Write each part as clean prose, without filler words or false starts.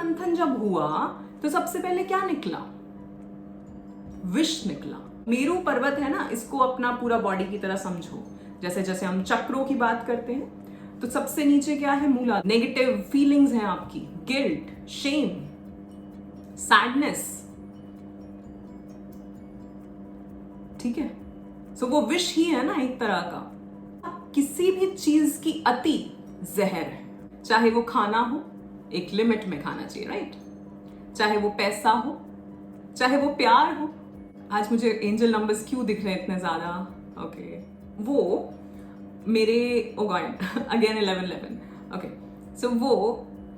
मंथन जब हुआ तो सबसे पहले क्या निकला? विष निकला। मेरू पर्वत है ना, इसको अपना पूरा बॉडी की तरह समझो। जैसे जैसे हम चक्रों की बात करते हैं तो सबसे नीचे क्या है? मूला। नेगेटिव फीलिंग्स हैं आपकी, गिल्ट, शेम, सैडनेस, ठीक है। सो वो विष ही है ना एक तरह का। किसी भी चीज की अति जहर है, चाहे वो खाना हो, एक लिमिट में खाना चाहिए, राइट? चाहे वो पैसा हो, चाहे वो प्यार हो। आज मुझे एंजल नंबर्स क्यों दिख रहे हैं इतने ज्यादा? ओके, वो मेरे ओ गॉड अगेन 11 ओके। सो वो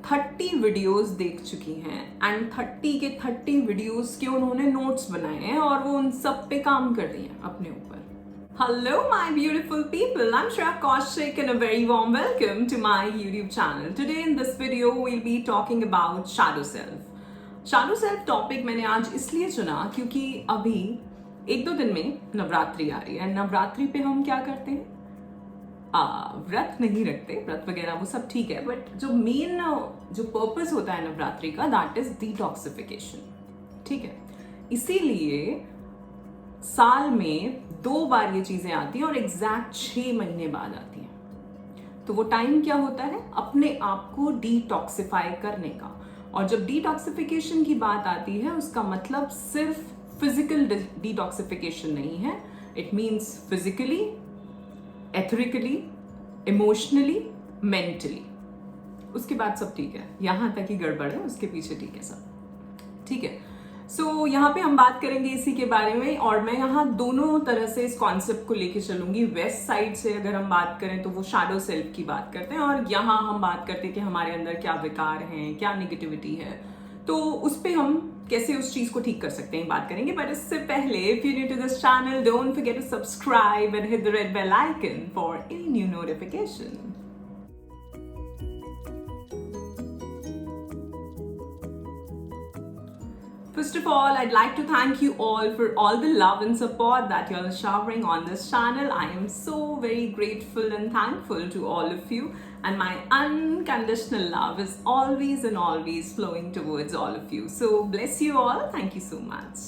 30 वीडियोस देख चुकी हैं एंड 30 के 30 वीडियोस के उन्होंने नोट्स बनाए हैं और वो उन सब पे काम कर रही हैं अपने ऊपर। Hello my beautiful people, I'm Shreya Kaushik and a very warm welcome to my YouTube channel. Today in this video we'll be talking about shadow self. Shadow self topic मैंने आज इसलिए चुना क्योंकि अभी 1-2 दिन में नवरात्रि आ रही है। नवरात्रि पे हम क्या करते हैं? व्रत नहीं रखते, व्रत वगैरह वो सब ठीक है, बट जो मेन जो पर्पस होता है नवरात्रि का, दैट इज डिटॉक्सिफिकेशन, ठीक है। इसीलिए साल में 2 बार ये चीजें आती हैं और एग्जैक्ट 6 महीने बाद आती हैं। तो वो टाइम क्या होता है? अपने आप को डिटॉक्सिफाई करने का। और जब डिटॉक्सिफिकेशन की बात आती है उसका मतलब सिर्फ फिजिकल डिटॉक्सिफिकेशन नहीं है। It means physically, etherically, emotionally, mentally. उसके बाद सब ठीक है, यहां तक ही गड़बड़ है, उसके पीछे ठीक है सब, ठीक है। सो यहाँ पे हम बात करेंगे इसी के बारे में और मैं यहाँ दोनों तरह से इस कॉन्सेप्ट को लेके चलूंगी। वेस्ट साइड से अगर हम बात करें तो वो शैडो सेल्फ की बात करते हैं और यहाँ हम बात करते हैं कि हमारे अंदर क्या विकार हैं, क्या नेगेटिविटी है, तो उस पर हम कैसे उस चीज को ठीक कर सकते हैं बात करेंगे। बट इससे पहले if you new to this channel, don't forget to subscribe and hit the red bell icon for any new notification. First of all, I'd like to thank you all for all the love and support that you're showering on this channel. I am so very grateful and thankful to all of you, and my unconditional love is always and always flowing towards all of you. So bless you all. Thank you so much.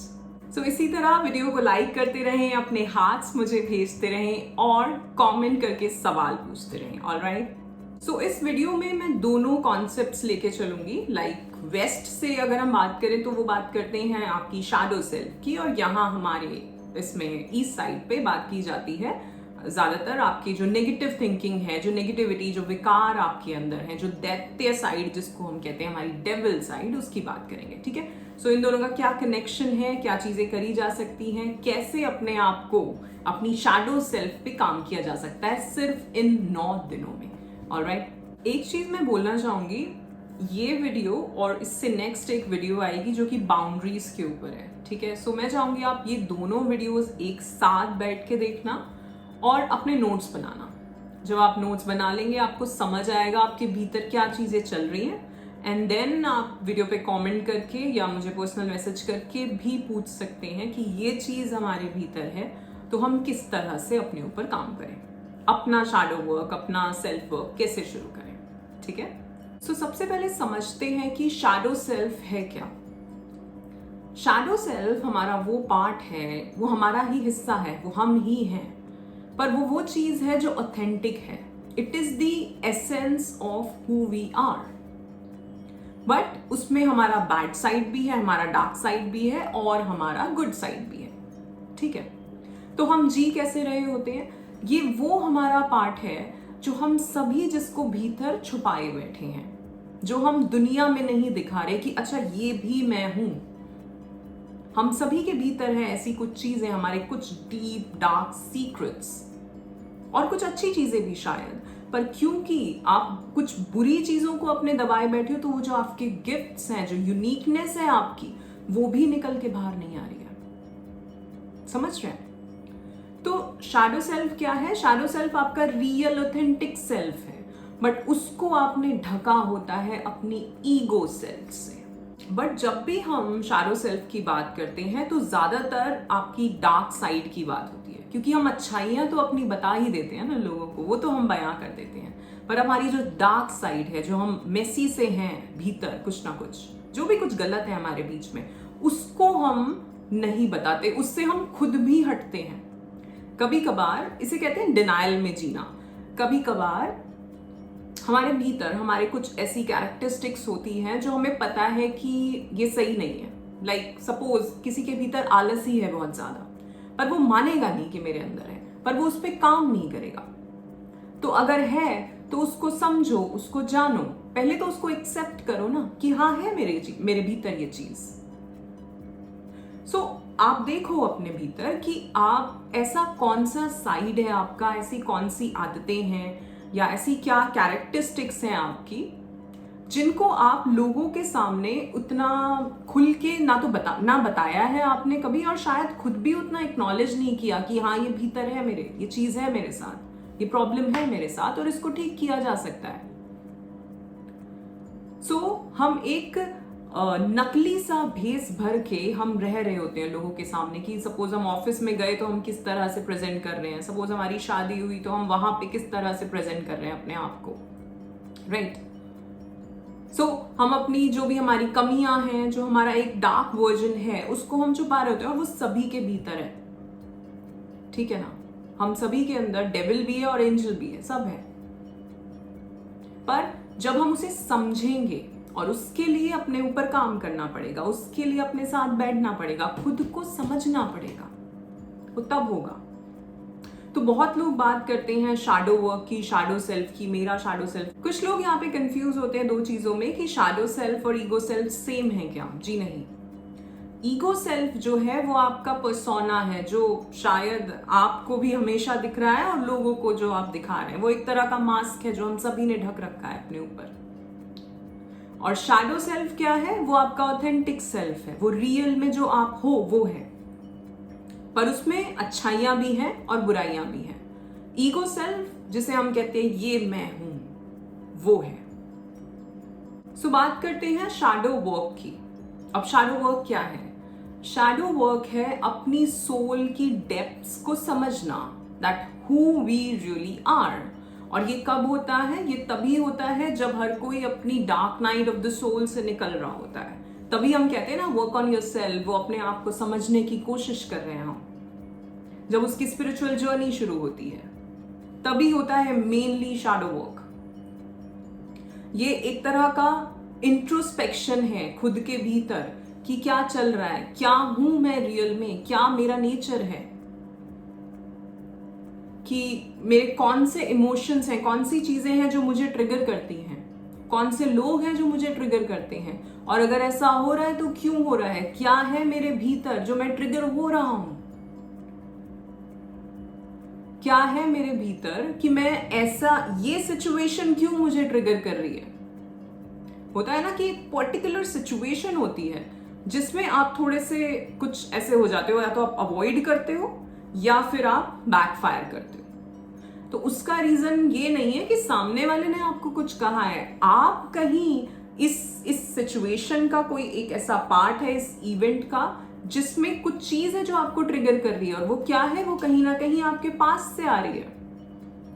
So इसी तरह video को like करते रहें, अपने हाथ्स मुझे भेजते रहें और कमेंट करके सवाल पूछते रहें। ऑलराइट, सो इस वीडियो में मैं दोनों कॉन्सेप्ट्स लेके चलूंगी। लाइक वेस्ट से अगर हम बात करें तो वो बात करते हैं आपकी शैडो सेल्फ की, और यहाँ हमारे इसमें ईस्ट साइड पे बात की जाती है ज्यादातर आपकी जो नेगेटिव थिंकिंग है, जो नेगेटिविटी, जो विकार आपके अंदर है, जो दैत्य साइड जिसको हम कहते हैं, हमारी डेविल साइड, उसकी बात करेंगे, ठीक है। सो इन दोनों का क्या कनेक्शन है, क्या चीजें करी जा सकती हैं, कैसे अपने आप को, अपनी शैडो सेल्फ पे काम किया जा सकता है सिर्फ इन 9 दिनों में। ऑलराइट, एक चीज मैं बोलना चाहूंगी, ये वीडियो और इससे नेक्स्ट एक वीडियो आएगी जो कि बाउंड्रीज के ऊपर है, ठीक है। सो मैं चाहूंगी आप ये दोनों वीडियोस एक साथ बैठ के देखना और अपने नोट्स बनाना। जब आप नोट्स बना लेंगे आपको समझ आएगा आपके भीतर क्या चीजें चल रही हैं, एंड देन आप वीडियो पे कमेंट करके या मुझे पर्सनल मैसेज करके भी पूछ सकते हैं कि ये चीज हमारे भीतर है तो हम किस तरह से अपने ऊपर काम करें, अपना शैडो वर्क, अपना सेल्फ वर्क कैसे शुरू करें, ठीक है। सो सबसे पहले समझते हैं कि शैडो सेल्फ है क्या। शैडो सेल्फ हमारा वो पार्ट है, वो हमारा ही हिस्सा है, वो हम ही हैं, पर वो चीज है जो ऑथेंटिक है। It is the essence of who we are, but उसमें हमारा बैड साइड भी है, हमारा डार्क साइड भी है और हमारा गुड साइड भी है, ठीक है। तो हम जी कैसे रहे होते हैं, ये वो हमारा पार्ट है जो हम सभी जिसको भीतर छुपाए बैठे हैं, जो हम दुनिया में नहीं दिखा रहे कि अच्छा ये भी मैं हूं। हम सभी के भीतर है ऐसी कुछ चीजें, हमारे कुछ डीप डार्क सीक्रेट्स और कुछ अच्छी चीजें भी शायद, पर क्योंकि आप कुछ बुरी चीजों को अपने दबाए बैठे हो तो वो जो आपके गिफ्ट्स हैं, जो यूनिकनेस है आपकी, वो भी निकल के बाहर नहीं आ रही है। समझ रहे हैं? तो शैडो सेल्फ क्या है? शैडो सेल्फ आपका रियल ऑथेंटिक सेल्फ है, बट उसको आपने ढका होता है अपनी ईगो सेल्फ से। बट जब भी हम शैडो सेल्फ की बात करते हैं तो ज्यादातर आपकी डार्क साइड की बात होती है, क्योंकि हम अच्छाइयाँ तो अपनी बता ही देते हैं ना लोगों को, वो तो हम बयां कर देते हैं, पर हमारी जो डार्क साइड है, जो हम मेसी से हैं भीतर, कुछ ना कुछ जो भी कुछ गलत है हमारे बीच में, उसको हम नहीं बताते, उससे हम खुद भी हटते हैं। कभी कभार इसे कहते हैं डिनायल में जीना। कभी कभार हमारे भीतर हमारे कुछ ऐसी कैरेक्टरिस्टिक्स होती हैं जो हमें पता है कि ये सही नहीं है। लाइक सपोज किसी के भीतर आलसी है बहुत ज्यादा, पर वो मानेगा नहीं कि मेरे अंदर है, पर वो उस पर काम नहीं करेगा। तो अगर है तो उसको समझो, उसको जानो, पहले तो उसको एक्सेप्ट करो ना कि हाँ है मेरे भीतर ये चीज। सो आप देखो अपने भीतर कि आप ऐसा कौन सा साइड है आपका, ऐसी कौन सी आदतें हैं या ऐसी क्या कैरेक्टरिस्टिक्स हैं आपकी जिनको आप लोगों के सामने उतना खुल के ना बताया है आपने कभी, और शायद खुद भी उतना एक्नॉलेज नहीं किया कि हाँ ये भीतर है मेरे, ये चीज है मेरे साथ, ये प्रॉब्लम है मेरे साथ और इसको ठीक किया जा सकता है। सो हम एक नकली सा भेस भर के हम रह रहे होते हैं लोगों के सामने कि सपोज हम ऑफिस में गए तो हम किस तरह से प्रेजेंट कर रहे हैं, सपोज हमारी शादी हुई तो हम वहां पे किस तरह से प्रेजेंट कर रहे हैं अपने आप को, राइट। सो हम अपनी जो भी हमारी कमियां हैं, जो हमारा एक डार्क वर्जन है, उसको हम छुपा रहे होते हैं और वो सभी के भीतर है, ठीक है ना। हम सभी के अंदर डेविल भी है और एंजल भी है, सब है। पर जब हम उसे समझेंगे और उसके लिए अपने ऊपर काम करना पड़ेगा, उसके लिए अपने साथ बैठना पड़ेगा, खुद को समझना पड़ेगा, वो तब होगा। तो बहुत लोग बात करते हैं शैडो वर्क की, शैडो सेल्फ की, मेरा शैडो सेल्फ। कुछ लोग यहाँ पे कंफ्यूज होते हैं दो चीजों में कि शैडो सेल्फ और ईगो सेल्फ सेम है क्या। जी नहीं। ईगो सेल्फ जो है वो आपका पर्सोना है, जो शायद आपको भी हमेशा दिख रहा है और लोगों को जो आप दिखा रहे हैं, वो एक तरह का मास्क है जो हम सभी ने ढक रखा है अपने ऊपर। और शैडो सेल्फ क्या है, वो आपका ऑथेंटिक सेल्फ है, वो रियल में जो आप हो वो है, पर उसमें अच्छाइयां भी हैं और बुराइयां भी हैं। ईगो सेल्फ जिसे हम कहते हैं ये मैं हूं, वो है। सो बात करते हैं शैडो वर्क की। अब शैडो वर्क क्या है? शैडो वर्क है अपनी सोल की डेप्थ्स को समझना, that who we really are. और ये कब होता है? ये तभी होता है जब हर कोई अपनी dark night of the soul से निकल रहा होता है। तभी हम कहते हैं ना वर्क ऑन योर सेल्फ, वो अपने आप को समझने की कोशिश कर रहे हैं हम। जब उसकी स्पिरिचुअल जर्नी शुरू होती है तभी होता है मेनली शैडो वर्क। ये एक तरह का इंट्रोस्पेक्शन है खुद के भीतर कि क्या चल रहा है, क्या हूं मैं रियल में, क्या मेरा नेचर है, कि मेरे कौन से इमोशंस हैं, कौन सी चीजें हैं जो मुझे ट्रिगर करती हैं, कौन से लोग हैं जो मुझे ट्रिगर करते हैं, और अगर ऐसा हो रहा है तो क्यों हो रहा है, क्या है मेरे भीतर जो मैं ट्रिगर हो रहा हूं, क्या है मेरे भीतर कि मैं ऐसा, ये सिचुएशन क्यों मुझे ट्रिगर कर रही है। होता है ना कि एक पर्टिकुलर सिचुएशन होती है जिसमें आप थोड़े से कुछ ऐसे हो जाते हो, या तो आप अवॉइड करते हो या फिर आप बैकफायर करते हो। तो उसका रीजन ये नहीं है कि सामने वाले ने आपको कुछ कहा है, आप कहीं इस सिचुएशन का कोई एक ऐसा पार्ट है इस इवेंट का जिसमें कुछ चीज है जो आपको ट्रिगर कर रही है, और वो क्या है, वो कहीं ना कहीं आपके पास से आ रही है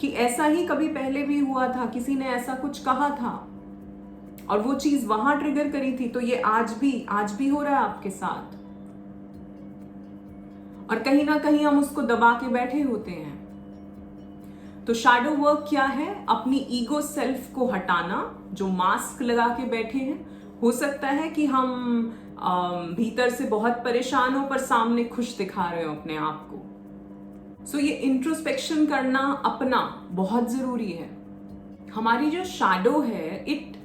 कि ऐसा ही कभी पहले भी हुआ था, किसी ने ऐसा कुछ कहा था और वो चीज वहां ट्रिगर करी थी, तो ये आज भी हो रहा है आपके साथ, और कहीं ना कहीं हम उसको दबा के बैठे होते हैं। तो शैडो वर्क क्या है? अपनी ईगो सेल्फ को हटाना, जो मास्क लगा के बैठे हैं। हो सकता है कि हम भीतर से बहुत परेशान हो पर सामने खुश दिखा रहे हो अपने आप को। सो ये इंट्रोस्पेक्शन करना अपना बहुत जरूरी है। हमारी जो शैडो है, it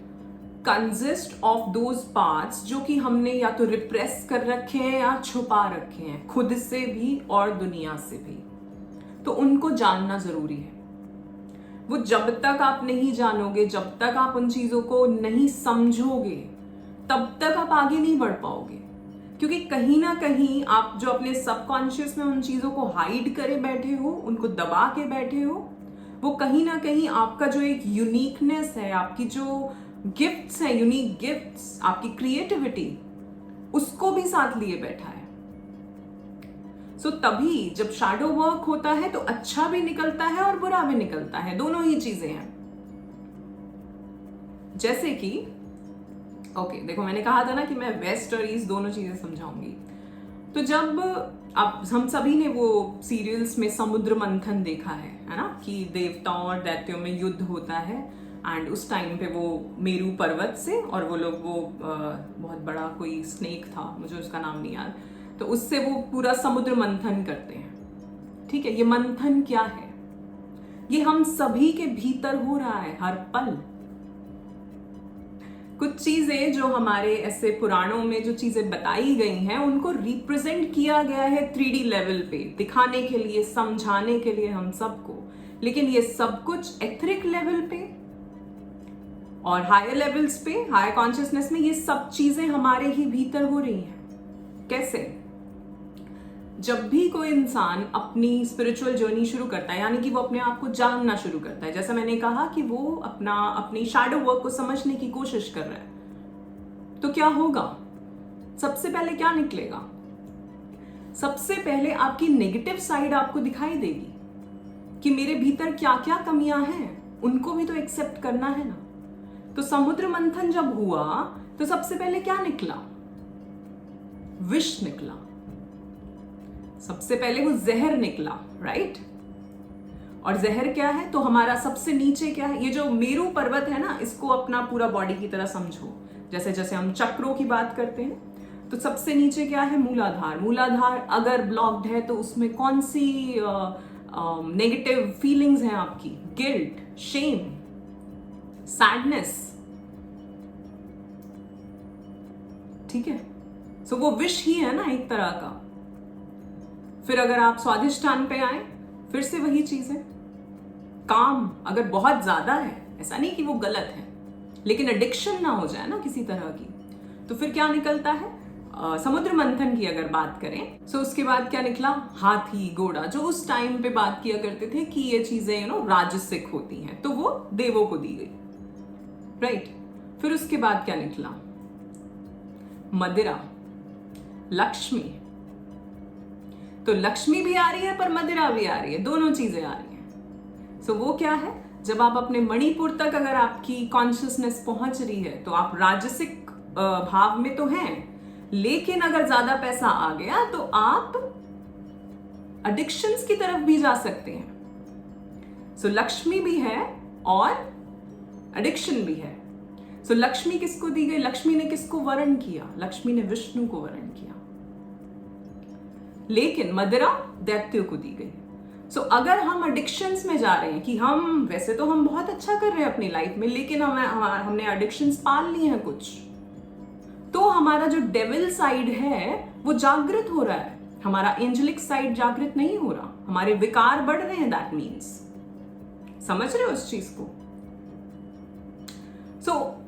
consist of those parts जो कि हमने या तो रिप्रेस कर रखे हैं या छुपा रखे हैं, खुद से भी और दुनिया से भी। तो उनको जानना जरूरी है। वो जब तक आप नहीं जानोगे, जब तक आप उन चीजों को नहीं समझोगे, तब तक आप आगे नहीं बढ़ पाओगे। क्योंकि कहीं ना कहीं आप जो अपने सबकॉन्शियस में उन चीजों को हाइड करे बैठे हो, उनको दबा के बैठे हो, वो कहीं ना कहीं आपका जो एक यूनिकनेस है, आपकी जो गिफ्ट्स हैं, यूनिक गिफ्ट्स, आपकी क्रिएटिविटी, उसको भी साथ लिए बैठा है। सो तभी जब शैडो वर्क होता है तो अच्छा भी निकलता है और बुरा भी निकलता है, दोनों ही चीजें हैं। जैसे कि ओके देखो, मैंने कहा था ना कि मैं वेस्ट और ईस्ट दोनों चीजें समझाऊंगी। तो जब अब हम सभी ने वो सीरियल्स में समुद्र मंथन देखा है ना, कि देवताओं और दैत्यों में युद्ध होता है, एंड उस टाइम पे वो मेरू पर्वत से, और वो लोग वो बहुत बड़ा कोई स्नेक था, मुझे उसका नाम नहीं याद, तो उससे वो पूरा समुद्र मंथन करते हैं। ठीक है, ये मंथन क्या है? ये हम सभी के भीतर हो रहा है हर पल। कुछ चीजें जो हमारे ऐसे पुराणों में जो चीजें बताई गई हैं, उनको रिप्रेजेंट किया गया है 3D लेवल पे, दिखाने के लिए, समझाने के लिए हम सबको। लेकिन ये सब कुछ एथरिक लेवल पे और हायर लेवल्स पे, हायर कॉन्शियसनेस में, ये सब चीजें हमारे ही भीतर हो रही हैं। कैसे? जब भी कोई इंसान अपनी स्पिरिचुअल जर्नी शुरू करता है, यानी कि वो अपने आप को जानना शुरू करता है, जैसा मैंने कहा कि वो अपनी शैडो वर्क को समझने की कोशिश कर रहा है, तो क्या होगा? सबसे पहले क्या निकलेगा? सबसे पहले आपकी नेगेटिव साइड आपको दिखाई देगी कि मेरे भीतर क्या क्या कमियां हैं, उनको भी तो एक्सेप्ट करना है ना। तो समुद्र मंथन जब हुआ तो सबसे पहले क्या निकला? विष निकला। सबसे पहले वो जहर निकला, राइट? और जहर क्या है? तो हमारा सबसे नीचे क्या है? ये जो मेरू पर्वत है ना, इसको अपना पूरा बॉडी की तरह समझो। जैसे जैसे हम चक्रों की बात करते हैं, तो सबसे नीचे क्या है? मूलाधार। मूलाधार अगर ब्लॉक्ड है तो उसमें कौन सी नेगेटिव फीलिंग्स हैं आपकी? Guilt, shame, sadness. ठीक है, सो वो विष ही है ना एक तरह का। फिर अगर आप स्वाधिष्ठान पे आए, फिर से वही चीज है। काम अगर बहुत ज्यादा है, ऐसा नहीं कि वो गलत है, लेकिन एडिक्शन ना हो जाए ना किसी तरह की, तो फिर क्या निकलता है? समुद्र मंथन की अगर बात करें, सो उसके बाद क्या निकला? हाथी, घोड़ा, जो उस टाइम पे बात किया करते थे कि ये चीजें राजसिक होती हैं, तो वो देवों को दी गई, राइट? फिर उसके बाद क्या निकला? मदिरा, लक्ष्मी। तो लक्ष्मी भी आ रही है पर मदिरा भी आ रही है, दोनों चीजें आ रही हैं। सो वो क्या है? जब आप अपने मणिपुर तक अगर आपकी कॉन्शियसनेस पहुंच रही है, तो आप राजसिक भाव में तो हैं, लेकिन अगर ज्यादा पैसा आ गया तो आप एडिक्शंस की तरफ भी जा सकते हैं। सो लक्ष्मी भी है और एडिक्शन भी है। सो लक्ष्मी किसको दी गई? लक्ष्मी ने किसको वरण किया? लक्ष्मी ने विष्णु को वरण किया। लेकिन मदिरा दैत्यों को दी गई। सो अगर हम एडिक्शंस में जा रहे हैं कि हम वैसे तो हम बहुत अच्छा कर रहे हैं अपनी लाइफ में, लेकिन हमने एडिक्शंस पाल ली हैं कुछ, तो हमारा जो डेविल साइड है वो जागृत हो रहा है, हमारा एंजेलिक साइड जागृत नहीं हो रहा, हमारे विकार बढ़ रहे हैं। दैट मीन्स, समझ रहे हो उस चीज को?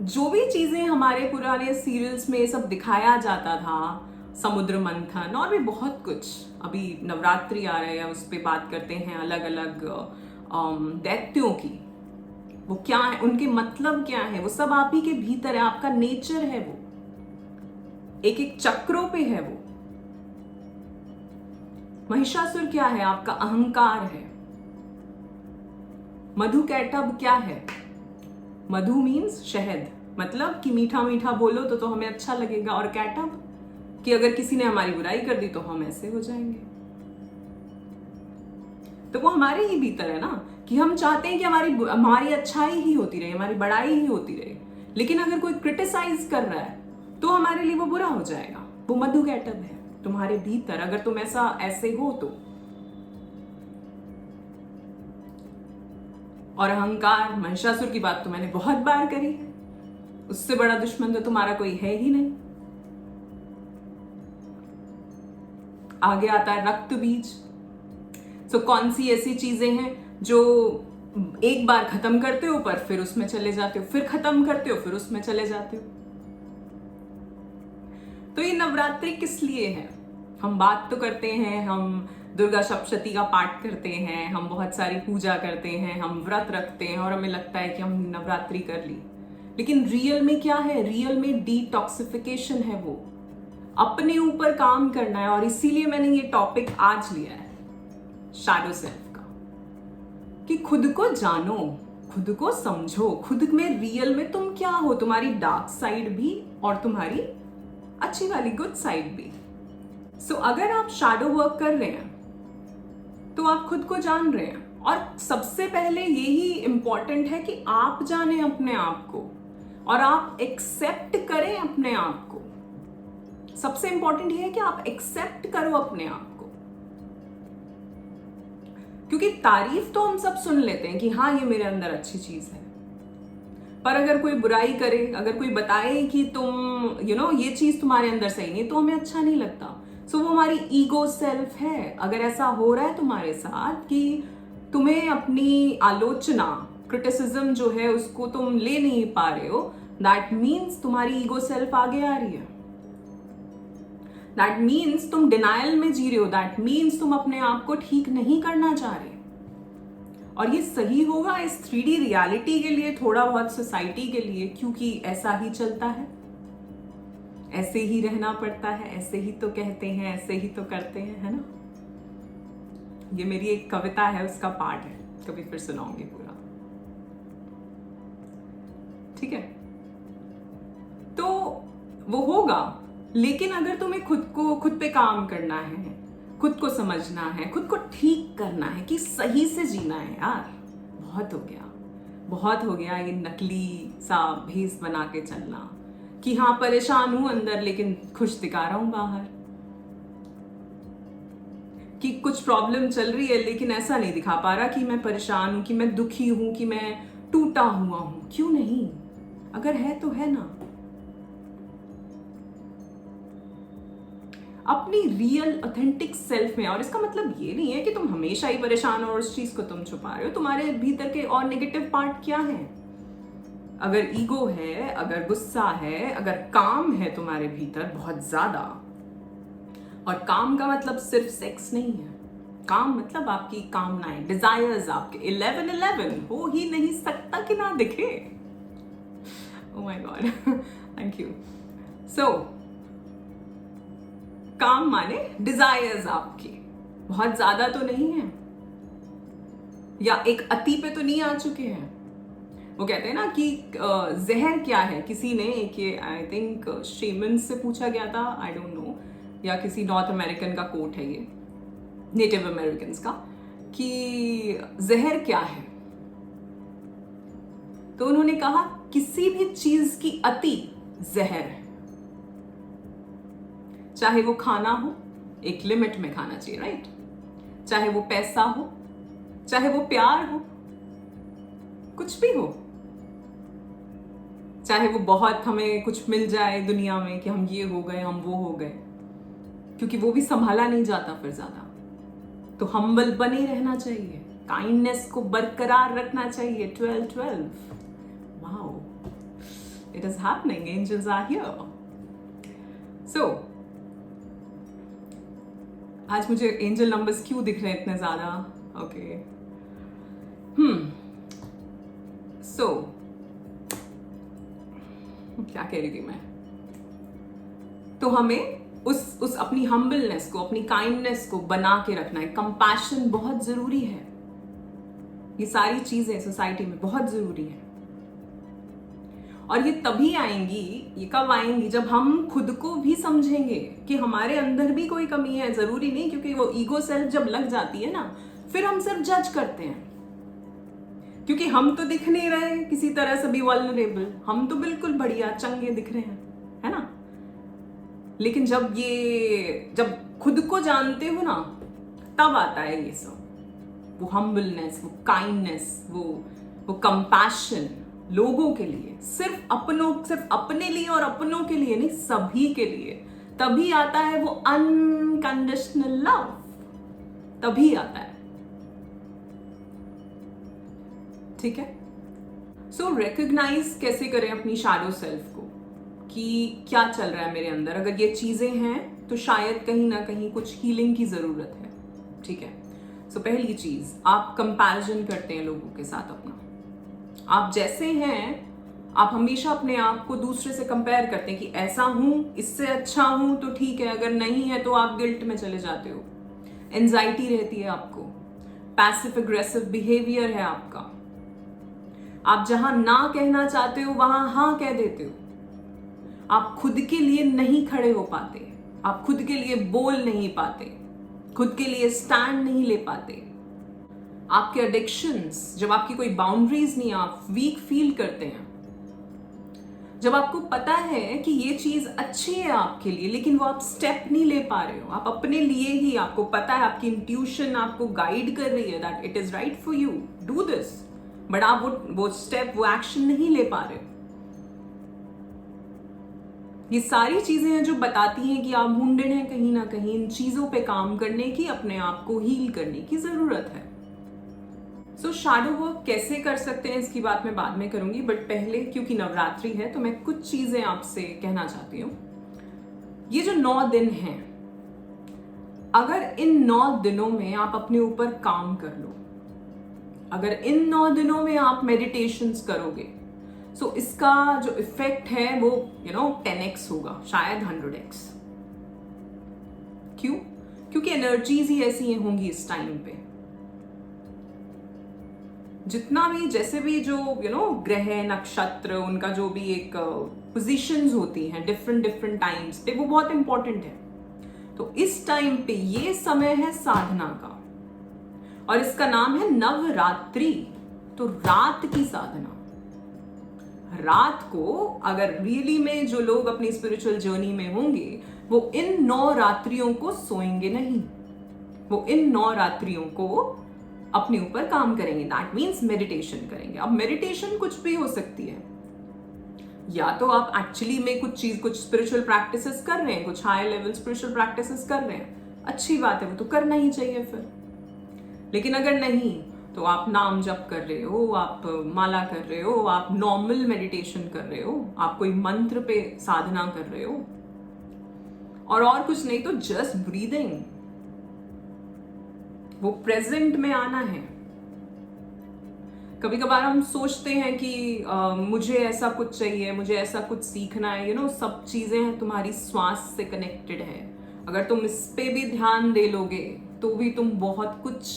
जो भी चीजें हमारे पुराने सीरियल्स में सब दिखाया जाता था, समुद्र मंथन और भी बहुत कुछ, अभी नवरात्रि आ रहे हैं, उस पर बात करते हैं अलग अलग दैत्यों की, वो क्या है, उनके मतलब क्या है, वो सब आप ही के भीतर है, आपका नेचर है, वो एक एक चक्रों पे है। वो महिषासुर क्या है? आपका अहंकार है। मधु कैटब क्या है? मधु मीन्स शहद, मतलब कि मीठा मीठा बोलो तो हमें अच्छा लगेगा, और कैटब कि अगर किसी ने हमारी बुराई कर दी तो हम ऐसे हो जाएंगे। तो वो हमारे ही भीतर है ना, कि हम चाहते हैं कि हमारी अच्छाई ही होती रहे, हमारी बड़ाई ही होती रहे, लेकिन अगर कोई क्रिटिसाइज कर रहा है तो हमारे लिए वो बुरा हो जाएगा। वो मधु कैटब है तुम्हारे भीतर, अगर तुम ऐसे हो तो। और अहंकार, महिषासुर की बात तो मैंने बहुत बार करी है, उससे बड़ा दुश्मन तो तुम्हारा कोई है ही नहीं। आगे आता है रक्त बीज। सो कौन सी ऐसी चीजें हैं जो एक बार खत्म करते हो पर फिर उसमें चले जाते हो, फिर खत्म करते हो फिर उसमें चले जाते हो। तो ये नवरात्रि किस लिए है? हम बात तो करते हैं, हम दुर्गा सप्तशती का पाठ करते हैं, हम बहुत सारी पूजा करते हैं, हम व्रत रखते हैं और हमें लगता है कि हम नवरात्रि कर ली, लेकिन रियल में क्या है? रियल में डिटॉक्सिफिकेशन है। वो अपने ऊपर काम करना है। और इसीलिए मैंने ये टॉपिक आज लिया है, शैडो सेल्फ का, कि खुद को जानो, खुद को समझो, खुद में रियल में तुम क्या हो, तुम्हारी डार्क साइड भी और तुम्हारी अच्छी वाली गुड साइड भी। सो अगर आप शैडो वर्क कर रहे हैं तो आप खुद को जान रहे हैं। और सबसे पहले यही इंपॉर्टेंट है कि आप जाने अपने आप को और आप एक्सेप्ट करें अपने आप को। सबसे इंपॉर्टेंट ये है कि आप एक्सेप्ट करो अपने आप को, क्योंकि तारीफ तो हम सब सुन लेते हैं कि हाँ ये मेरे अंदर अच्छी चीज है, पर अगर कोई बुराई करे, अगर कोई बताए कि तुम ये चीज तुम्हारे अंदर सही नहीं, तो हमें अच्छा नहीं लगता। सो वो हमारी ईगो सेल्फ है। अगर ऐसा हो रहा है तुम्हारे साथ कि तुम्हें अपनी आलोचना, क्रिटिसिज्म जो है उसको तुम ले नहीं पा रहे हो, दैट मीन्स तुम्हारी ईगो सेल्फ आगे आ रही है। दैट मीन्स तुम डिनायल में जी रहे हो। दैट मीन्स तुम अपने आप को ठीक नहीं करना चाह रहे। और ये सही होगा इस 3D रियलिटी के लिए, थोड़ा बहुत सोसाइटी के लिए, क्योंकि ऐसा ही चलता है, ऐसे ही रहना पड़ता है, ऐसे ही तो कहते हैं, ऐसे ही तो करते हैं, है ना। ये मेरी एक कविता है, उसका पार्ट है, कभी फिर सुनाऊंगी पूरा, ठीक है। तो वो होगा, लेकिन अगर तुम्हें खुद पे काम करना है, खुद को समझना है, खुद को ठीक करना है कि सही से जीना है। यार बहुत हो गया ये नकली सा भेस बना के चलना कि हाँ परेशान हूं अंदर लेकिन खुश दिखा रहा हूं बाहर, कि कुछ प्रॉब्लम चल रही है लेकिन ऐसा नहीं दिखा पा रहा कि मैं परेशान हूं, कि मैं दुखी हूं, कि मैं टूटा हुआ हूं। क्यों नहीं, अगर है तो है ना। अपनी रियल ऑथेंटिक सेल्फ में। और इसका मतलब ये नहीं है कि तुम हमेशा ही परेशान हो और उस चीज को तुम छुपा रहे हो। तुम्हारे भीतर के और नेगेटिव पार्ट क्या है? अगर ईगो है, अगर गुस्सा है, अगर काम है तुम्हारे भीतर बहुत ज्यादा, और काम का मतलब सिर्फ सेक्स नहीं है, काम मतलब आपकी कामनाएं, डिजायर्स आपके 11 हो ही नहीं सकता कि ना दिखे। Oh my God, thank you. So काम माने डिजायर्स आपकी बहुत ज्यादा तो नहीं है, या एक अति पे तो नहीं आ चुके हैं। वो कहते हैं ना कि जहर क्या है, किसी ने एक ये आई थिंक शेमन से पूछा गया था, आई डोंट नो, या किसी नॉर्थ अमेरिकन का कोट है ये, नेटिव अमेरिकन का, कि जहर क्या है। तो उन्होंने कहा किसी भी चीज की अति जहर है। चाहे वो खाना हो, एक लिमिट में खाना चाहिए, राइट? चाहे वो पैसा हो, चाहे वो प्यार हो, कुछ भी हो, चाहे वो बहुत हमें कुछ मिल जाए दुनिया में कि हम ये हो गए, हम वो हो गए, क्योंकि वो भी संभाला नहीं जाता फिर ज्यादा। तो हम्बल बने रहना चाहिए, काइंडनेस को बरकरार रखना चाहिए। 12-12, wow, it is happening, angels are here. So आज मुझे एंजल नंबर्स क्यों दिख रहे हैं इतने ज्यादा? ओके, सो क्या कह रही थी मैं? तो हमें उस अपनी हम्बलनेस को, अपनी काइंडनेस को बना के रखना है। कंपैशन बहुत जरूरी है। ये सारी चीजें सोसाइटी में बहुत जरूरी है, और ये तभी आएंगी, ये कब आएंगी? जब हम खुद को भी समझेंगे कि हमारे अंदर भी कोई कमी है। जरूरी नहीं, क्योंकि वो ईगो सेल्फ जब लग जाती है ना, फिर हम सिर्फ जज करते हैं, क्योंकि हम तो दिख नहीं रहे किसी तरह से भी वल्नरेबल, हम तो बिल्कुल बढ़िया चंगे दिख रहे हैं, है ना। लेकिन जब खुद को जानते हो ना, तब आता है ये सब, वो हम्बलनेस, वो काइंडनेस, वो कंपैशन लोगों के लिए, सिर्फ अपने लिए और अपनों के लिए नहीं, सभी के लिए। तभी आता है वो अनकंडीशनल लव, तभी आता है, ठीक है। सो रिकॉग्नाइज कैसे करें अपनी शैडो सेल्फ को, कि क्या चल रहा है मेरे अंदर। अगर ये चीजें हैं तो शायद कहीं ना कहीं कुछ हीलिंग की जरूरत है, ठीक है। सो पहली चीज, आप कंपैरिजन करते हैं लोगों के साथ अपना। आप जैसे हैं आप हमेशा अपने आप को दूसरे से कंपेयर करते हैं कि ऐसा हूं, इससे अच्छा हूं तो ठीक है, अगर नहीं है तो आप गिल्ट में चले जाते हो। एंजाइटी रहती है आपको, पैसिव अग्रेसिव बिहेवियर है आपका। आप जहां ना कहना चाहते हो वहां हाँ कह देते हो। आप खुद के लिए नहीं खड़े हो पाते, आप खुद के लिए बोल नहीं पाते, खुद के लिए स्टैंड नहीं ले पाते। आपके एडिक्शंस, जब आपकी कोई बाउंड्रीज नहीं, आप वीक फील करते हैं। जब आपको पता है कि ये चीज अच्छी है आपके लिए, लेकिन वो आप स्टेप नहीं ले पा रहे हो। आप अपने लिए ही, आपको पता है, आपकी इंट्यूशन आपको गाइड कर रही है that it is right for you, do this, but आप वो स्टेप, वो एक्शन नहीं ले पा रहे हो। ये सारी चीजें हैं जो बताती हैं कि आप वुंडेड हैं कहीं ना कहीं। इन चीजों पे काम करने की, अपने आप को हील करने की जरूरत है। सो शैडो वर्क कैसे कर सकते हैं इसकी बात मैं बाद में करूंगी, बट पहले क्योंकि नवरात्रि है तो मैं कुछ चीजें आपसे कहना चाहती हूँ। ये जो 9 दिन हैं, अगर इन 9 दिनों में आप अपने ऊपर काम कर लो, अगर इन 9 दिनों में आप मेडिटेशंस करोगे, सो इसका जो इफेक्ट है वो 10x होगा, शायद 100x। क्यों? क्योंकि एनर्जीज ही ऐसी होंगी इस टाइम पे। जितना भी, जैसे भी जो ग्रह, नक्षत्र, उनका जो भी एक पोजीशंस होती हैं डिफरेंट टाइम्स पे, वो बहुत इंपॉर्टेंट है। तो इस टाइम पे ये समय है साधना का, और इसका नाम है नवरात्रि। तो रात की साधना, रात को अगर रियली में जो लोग अपनी स्पिरिचुअल जर्नी में होंगे, वो इन 9 रात्रियों को सोएंगे नहीं, वो इन 9 रात्रियों को अपने ऊपर काम करेंगे। दैट मीन्स मेडिटेशन करेंगे। अब मेडिटेशन कुछ भी हो सकती है, या तो आप एक्चुअली में कुछ स्पिरिचुअल प्रैक्टिसेस कर रहे हैं, कुछ हाई लेवल स्पिरिचुअल प्रैक्टिसेस कर रहे हैं, अच्छी बात है, वो तो करना ही चाहिए फिर। लेकिन अगर नहीं, तो आप नाम जप कर रहे हो, आप माला कर रहे हो, आप नॉर्मल मेडिटेशन कर रहे हो, आप कोई मंत्र पे साधना कर रहे हो, और कुछ नहीं तो जस्ट ब्रीदिंग, वो प्रेजेंट में आना है। कभी कभार हम सोचते हैं कि मुझे ऐसा कुछ चाहिए, मुझे ऐसा कुछ सीखना है, सब चीजें तुम्हारी श्वास से कनेक्टेड है। अगर तुम इस पे भी ध्यान दे लोगे तो भी तुम बहुत कुछ,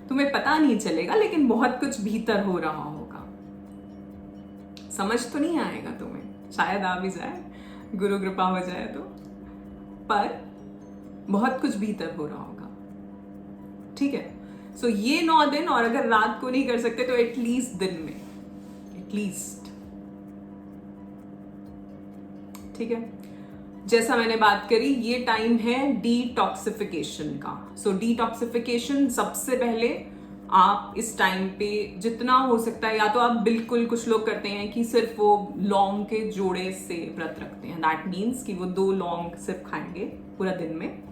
तुम्हें पता नहीं चलेगा, लेकिन बहुत कुछ भीतर हो रहा होगा। समझ तो नहीं आएगा तुम्हें, शायद आ भी जाए, गुरु कृपा हो जाए तो, पर बहुत कुछ भीतर हो रहा होगा। ठीक है? सो ये 9 दिन, और अगर रात को नहीं कर सकते तो एटलीस्ट दिन में, एटलीस्ट। ठीक है? जैसा मैंने बात करी, ये टाइम है डिटॉक्सिफिकेशन का। सो डिटॉक्सिफिकेशन, सबसे पहले आप इस टाइम पे जितना हो सकता है, या तो आप बिल्कुल, कुछ लोग करते हैं कि सिर्फ वो लौंग के जोड़े से व्रत रखते हैं। दैट मीन्स कि वो 2 लौंग सिर्फ खाएंगे पूरा दिन में,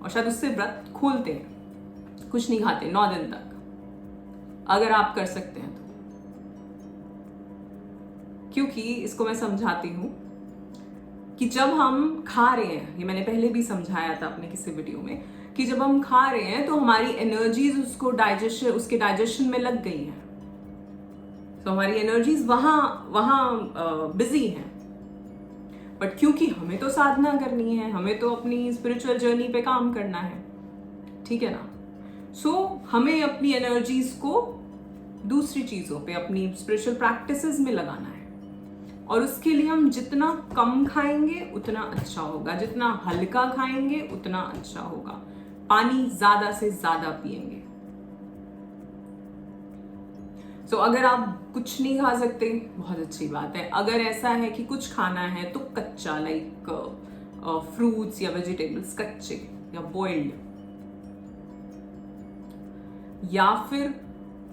और शायद उससे व्रत खोलते हैं, कुछ नहीं खाते 9 दिन तक, अगर आप कर सकते हैं तो। क्योंकि इसको मैं समझाती हूं कि जब हम खा रहे हैं, ये मैंने पहले भी समझाया था अपने किसी वीडियो में, कि जब हम खा रहे हैं तो हमारी एनर्जीज उसके डाइजेशन में लग गई हैं। तो हमारी एनर्जीज वहां बिजी हैं। बट क्योंकि हमें तो साधना करनी है, हमें तो अपनी स्पिरिचुअल जर्नी पे काम करना है, ठीक है ना? सो हमें अपनी एनर्जीज को दूसरी चीजों पे, अपनी स्पिरिचुअल प्रैक्टिसेस में लगाना है। और उसके लिए हम जितना कम खाएंगे उतना अच्छा होगा, जितना हल्का खाएंगे उतना अच्छा होगा। पानी ज्यादा से ज्यादा पिएंगे। सो अगर आप कुछ नहीं खा सकते, बहुत अच्छी बात है। अगर ऐसा है कि कुछ खाना है तो कच्चा, लाइक फ्रूट्स या वेजिटेबल्स कच्चे या बॉइल्ड, या फिर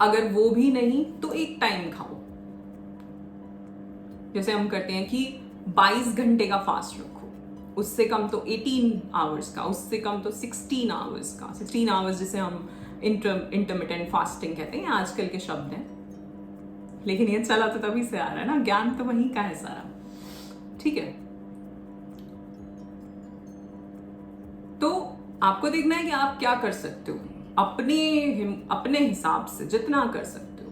अगर वो भी नहीं तो एक टाइम खाओ। जैसे हम करते हैं कि 22 घंटे का फास्ट रखो, उससे कम तो 18 आवर्स का, उससे कम तो 16 आवर्स का। 16 आवर्स जिसे हम इंटरमिटेंट फास्टिंग कहते हैं, आजकल के शब्द हैं, लेकिन ये चला तो तभी से आ रहा है ना, ज्ञान तो वहीं का है सारा। ठीक है? तो आपको देखना है कि आप क्या कर सकते हो, अपने हिसाब से जितना कर सकते हो।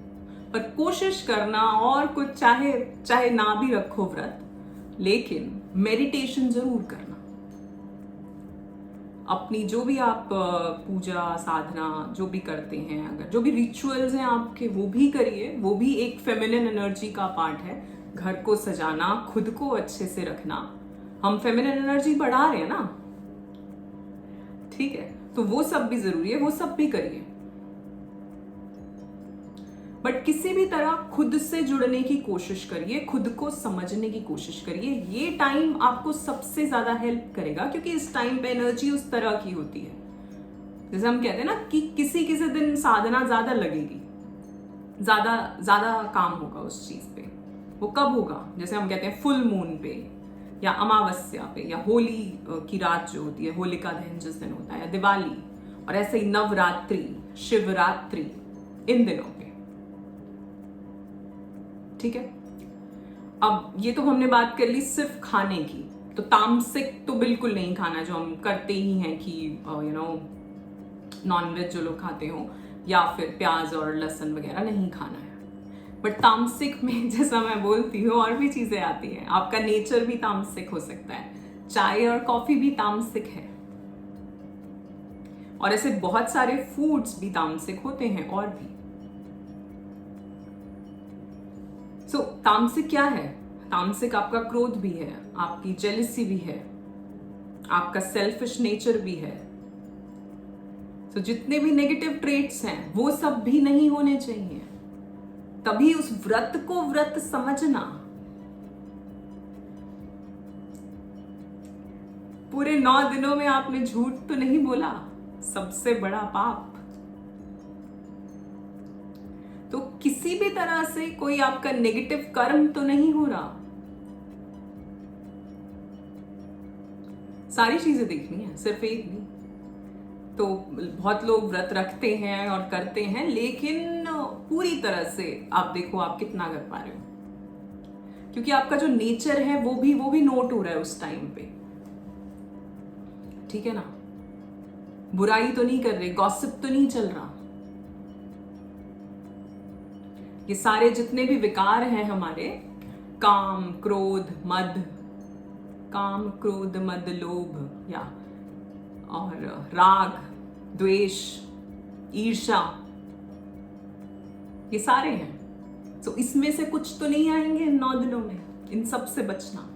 पर कोशिश करना और कुछ चाहे चाहे ना भी रखो व्रत, लेकिन मेडिटेशन जरूर करना। अपनी जो भी आप पूजा साधना जो भी करते हैं, अगर जो भी रिचुअल्स हैं आपके, वो भी करिए। वो भी एक फेमिनिन एनर्जी का पार्ट है। घर को सजाना, खुद को अच्छे से रखना, हम फेमिनिन एनर्जी बढ़ा रहे हैं ना, ठीक है? तो वो सब भी जरूरी है, वो सब भी करिए। बट किसी भी तरह खुद से जुड़ने की कोशिश करिए, खुद को समझने की कोशिश करिए। ये टाइम आपको सबसे ज्यादा हेल्प करेगा, क्योंकि इस टाइम पे एनर्जी उस तरह की होती है। जैसे हम कहते हैं ना कि किसी किसी दिन साधना ज्यादा लगेगी, ज्यादा ज्यादा काम होगा उस चीज पे। वो कब होगा? जैसे हम कहते हैं फुल मून पे, या अमावस्या पे, या होली की रात जो होती है, होलिका दहन जिस दिन होता है, या दिवाली, और ऐसे ही नवरात्रि, शिवरात्रि, इन दिनों पे, ठीक है? अब ये तो हमने बात कर ली सिर्फ खाने की। तो तामसिक तो बिल्कुल नहीं खाना, जो हम करते ही हैं कि नॉनवेज जो लोग खाते हो, या फिर प्याज और लहसुन वगैरह नहीं खाना है। बट तामसिक में जैसा मैं बोलती हूँ और भी चीजें आती हैं। आपका नेचर भी तामसिक हो सकता है, चाय और कॉफी भी तामसिक है, और ऐसे बहुत सारे फूड्स भी तामसिक होते हैं और भी। सो तामसिक क्या है? तामसिक आपका क्रोध भी है, आपकी जेलिसी भी है, आपका सेल्फिश नेचर भी है। तो जितने भी नेगेटिव ट्रेट्स हैं वो सब भी नहीं होने चाहिए। तभी उस व्रत को व्रत समझना। पूरे 9 दिनों में आपने झूठ तो नहीं बोला, सबसे बड़ा पाप। तो किसी भी तरह से कोई आपका नेगेटिव कर्म तो नहीं हो रहा। सारी चीजें देखनी है, सिर्फ एक नहीं। तो बहुत लोग व्रत रखते हैं और करते हैं, लेकिन पूरी तरह से आप देखो आप कितना कर पा रहे हो, क्योंकि आपका जो नेचर है वो भी नोट हो रहा है उस टाइम पे, ठीक है ना? बुराई तो नहीं कर रहे, गॉसिप तो नहीं चल रहा। ये सारे जितने भी विकार हैं हमारे, काम क्रोध मद लोभ, या और राग द्वेष ईर्ष्या, ये सारे हैं। तो इसमें से कुछ तो नहीं आएंगे इन 9 दिनों में, इन सब से बचना।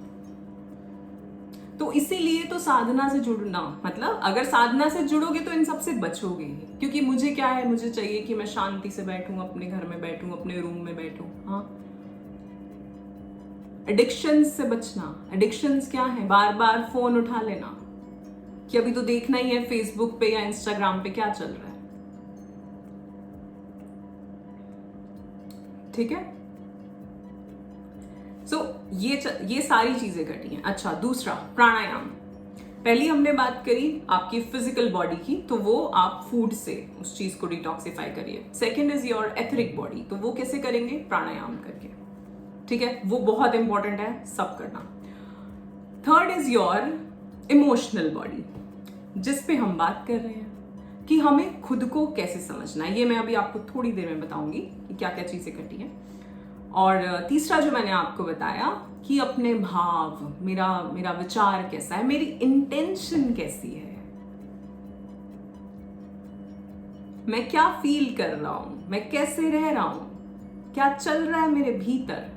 तो इसीलिए तो साधना से जुड़ना, मतलब अगर साधना से जुड़ोगे तो इन सब से बचोगे। क्योंकि मुझे क्या है, मुझे चाहिए कि मैं शांति से बैठूं, अपने घर में बैठूं, अपने रूम में बैठूं। हाँ, एडिक्शंस से बचना। एडिक्शंस क्या है? बार बार फोन उठा लेना कि अभी तो देखना ही है फेसबुक पे या इंस्टाग्राम पे क्या चल रहा है, ठीक है? सो ये सारी चीजें घटी हैं। अच्छा, दूसरा प्राणायाम। पहली हमने बात करी आपकी फिजिकल बॉडी की, तो वो आप फूड से उस चीज को डिटॉक्सिफाई करिए। Second is your etheric body, तो वो कैसे करेंगे? प्राणायाम करके, ठीक है? वो बहुत इंपॉर्टेंट है, सब करना। Third is your emotional body, जिस पे हम बात कर रहे हैं कि हमें खुद को कैसे समझना है। ये मैं अभी आपको थोड़ी देर में बताऊंगी कि क्या क्या चीजें घटी हैं। और तीसरा जो मैंने आपको बताया कि अपने भाव, मेरा विचार कैसा है, मेरी इंटेंशन कैसी है, मैं क्या फील कर रहा हूं, मैं कैसे रह रहा हूं, क्या चल रहा है मेरे भीतर।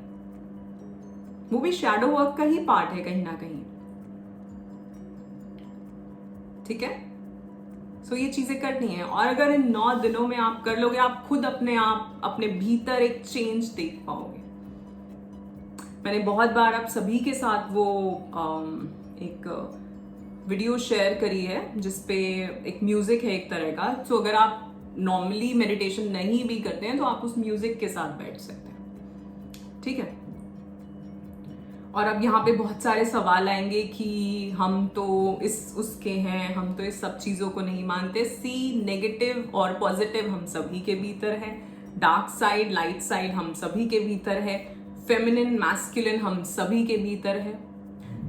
वो भी शैडो वर्क का ही पार्ट है कहीं ना कहीं, ठीक है? सो ये चीजें करनी है। और अगर इन 9 दिनों में आप कर लोगे, आप खुद अपने भीतर एक चेंज देख पाओगे। मैंने बहुत बार आप सभी के साथ वो एक वीडियो शेयर करी है जिसपे एक म्यूजिक है एक तरह का। तो अगर आप नॉर्मली मेडिटेशन नहीं भी करते हैं तो आप उस म्यूजिक के साथ बैठ सकते हैं, ठीक है? और अब यहाँ पे बहुत सारे सवाल आएंगे कि हम तो उसके हैं, हम तो इस सब चीजों को नहीं मानते। सी, नेगेटिव और पॉजिटिव हम सभी के भीतर है, डार्क साइड लाइट साइड हम सभी के भीतर है, फेमिनिन मैस्कुलिन हम सभी के भीतर है।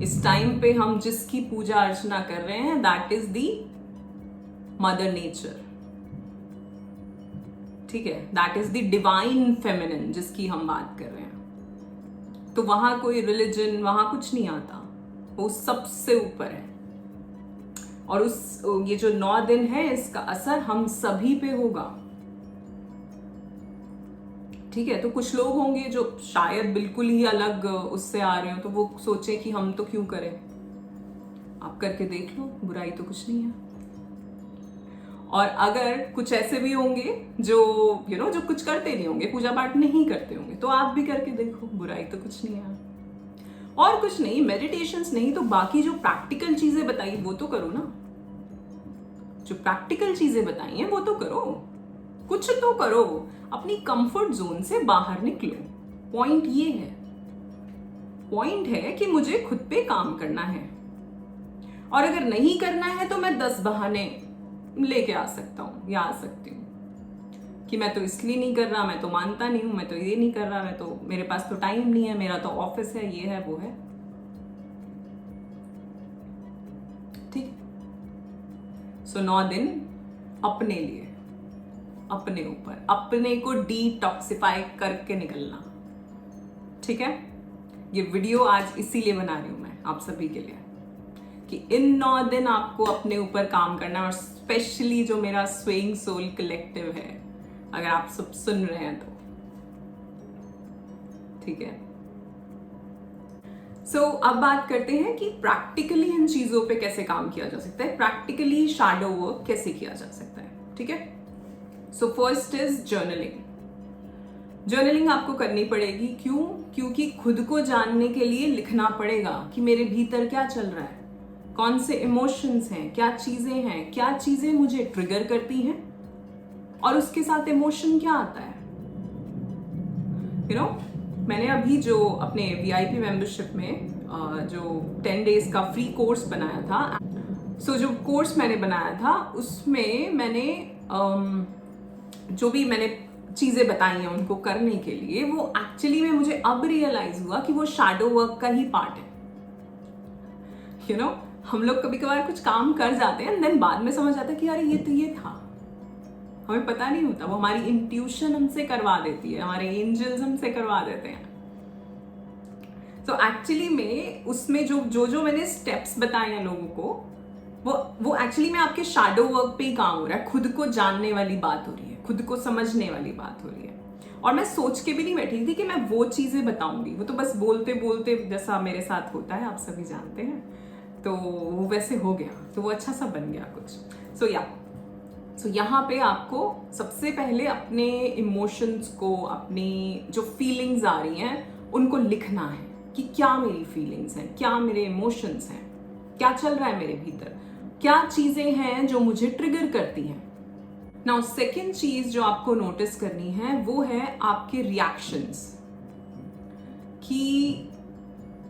इस टाइम पे हम जिसकी पूजा अर्चना कर रहे हैं that is the mother nature, ठीक है, that is the divine feminine जिसकी हम बात कर रहे हैं। तो वहां कोई रिलीजन, वहां कुछ नहीं आता, वो सबसे ऊपर है। और ये जो 9 दिन है इसका असर हम सभी पे होगा। ठीक है, तो कुछ लोग होंगे जो शायद बिल्कुल ही अलग उससे आ रहे हो, तो वो सोचे कि हम तो क्यों करें। आप करके देख लो, बुराई तो कुछ नहीं है। और अगर कुछ ऐसे भी होंगे जो जो कुछ करते नहीं होंगे, पूजा पाठ नहीं करते होंगे, तो आप भी करके देखो, बुराई तो कुछ नहीं है। और कुछ नहीं, मेडिटेशंस नहीं तो बाकी जो प्रैक्टिकल चीजें बताई वो तो करो ना। जो प्रैक्टिकल चीजें बताई हैं वो तो करो, कुछ तो करो, अपनी कंफर्ट जोन से बाहर निकलो। पॉइंट ये है, पॉइंट है कि मुझे खुद पे काम करना है, और अगर नहीं करना है तो मैं 10 बहाने लेके आ सकता हूं या आ सकती हूँ कि मैं तो इसलिए नहीं कर रहा, मैं तो मानता नहीं हूं, मैं तो ये नहीं कर रहा, मैं तो, मेरे पास तो टाइम नहीं है, मेरा तो ऑफिस है, ये है वो है। ठीक। सो 9 दिन अपने लिए, अपने ऊपर, अपने को डिटॉक्सिफाई करके निकलना। ठीक है, ये वीडियो आज इसीलिए बना रही हूं मैं आप सभी के लिए कि इन 9 दिन आपको अपने ऊपर काम करना है। और स्पेशली जो मेरा स्वेइंग सोल कलेक्टिव है, अगर आप सब सुन रहे हैं तो ठीक है। सो अब बात करते हैं कि प्रैक्टिकली इन चीजों पे कैसे काम किया जा सकता है, प्रैक्टिकली शैडो वर्क कैसे किया जा सकता है। ठीक है, so first is journaling. Journaling आपको करनी पड़ेगी, क्यों? क्योंकि खुद को जानने के लिए लिखना पड़ेगा कि मेरे भीतर क्या चल रहा है, कौन से इमोशंस हैं, क्या चीजें हैं, क्या चीजें मुझे ट्रिगर करती हैं, और उसके साथ इमोशन क्या आता है। मैंने अभी जो अपने VIP मेंबरशिप में जो 10 डेज का फ्री कोर्स बनाया था, जो कोर्स मैंने बनाया था उसमें मैंने जो भी मैंने चीजें बताई हैं उनको करने के लिए, वो एक्चुअली में मुझे अब रियलाइज हुआ कि वो शैडो वर्क का ही पार्ट है। हम लोग कभी कभार कुछ काम कर जाते हैं, देन बाद में समझ आता है कि अरे ये तो ये था, हमें पता नहीं होता, वो हमारी इंट्यूशन हमसे करवा देती है, हमारे एंजल्स हमसे करवा देते हैं। तो एक्चुअली में उसमें जो मैंने स्टेप्स बताए हैं लोगों को, वो एक्चुअली में आपके शैडो वर्क पे ही काम हो रहा है। खुद को जानने वाली बात हो रही है, खुद को समझने वाली बात हो रही है। और मैं सोच के भी नहीं बैठी थी कि मैं वो चीजें बताऊंगी, वो तो बस बोलते बोलते जैसा मेरे साथ होता है, आप सभी जानते हैं, तो वो वैसे हो गया, तो वो अच्छा सा बन गया कुछ। सो यहाँ पे आपको सबसे पहले अपने इमोशंस को, अपनी जो फीलिंग्स आ रही हैं उनको लिखना है कि क्या मेरी फीलिंग्स हैं, क्या मेरे इमोशंस हैं, क्या चल रहा है मेरे भीतर, क्या चीजें हैं जो मुझे ट्रिगर करती हैं। नाउ सेकेंड चीज जो आपको नोटिस करनी है वो है आपके रिएक्शंस, कि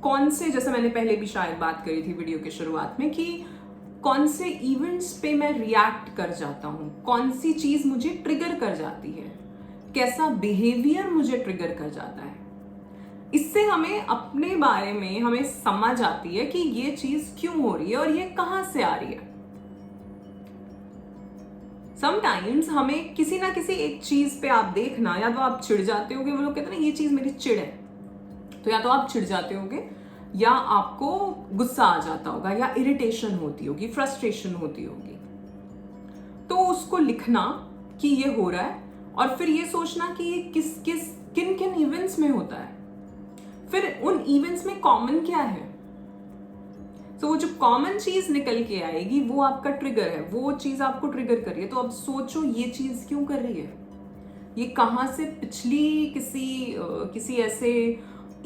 कौन से, जैसे मैंने पहले भी शायद बात करी थी वीडियो के शुरुआत में, कि कौन से इवेंट्स पे मैं रिएक्ट कर जाता हूं, कौन सी चीज मुझे ट्रिगर कर जाती है, कैसा बिहेवियर मुझे ट्रिगर कर जाता है। इससे हमें अपने बारे में हमें समझ आती है कि ये चीज क्यों हो रही है और ये कहां से आ रही है। समटाइम्स हमें किसी ना किसी एक चीज पे आप देखना, या तो आप चिढ़ जाते होगे, वो लोग कहते हैं ना ये चीज मेरी चिढ़ है, तो या तो आप चिढ़ जाते होगे, या आपको गुस्सा आ जाता होगा, या इरिटेशन होती होगी, फ्रस्ट्रेशन होती होगी। तो उसको लिखना कि ये हो रहा है, और फिर ये सोचना कि ये किन किन इवेंट्स में होता है, फिर उन इवेंट्स में कॉमन क्या है। तो वो जो कॉमन चीज निकल के आएगी वो आपका ट्रिगर है, वो चीज आपको ट्रिगर कर रही है। तो अब सोचो ये चीज क्यों कर रही है, ये कहां से, पिछली किसी ऐसे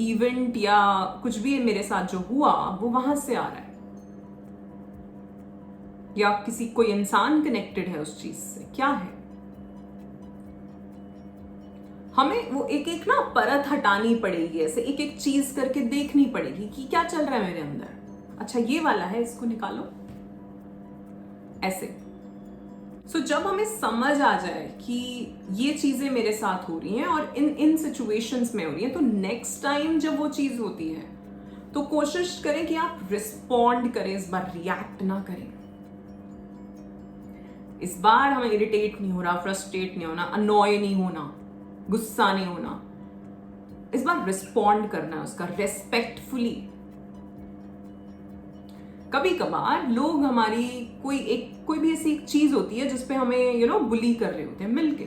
इवेंट या कुछ भी मेरे साथ जो हुआ वो वहां से आ रहा है, या किसी कोई इंसान कनेक्टेड है उस चीज से, क्या है। हमें वो एक एक ना परत हटानी पड़ेगी, ऐसे एक एक चीज करके देखनी पड़ेगी कि क्या चल रहा है मेरे अंदर। अच्छा ये वाला है, इसको निकालो, ऐसे। जब हमें समझ आ जाए कि ये चीजें मेरे साथ हो रही हैं और इन सिचुएशंस में हो रही हैं, तो नेक्स्ट टाइम जब वो चीज होती है तो कोशिश करें कि आप रिस्पॉन्ड करें, इस बार रिएक्ट ना करें। इस बार हमें इरिटेट नहीं हो रहा, फ्रस्ट्रेट नहीं होना, अनॉय नहीं होना, गुस्सा नहीं होना। इस बार रिस्पॉन्ड करना है उसका रेस्पेक्टफुली। कभी कभार लोग हमारी कोई भी ऐसी एक चीज होती है जिसपे हमें बुली कर रहे होते हैं मिलके,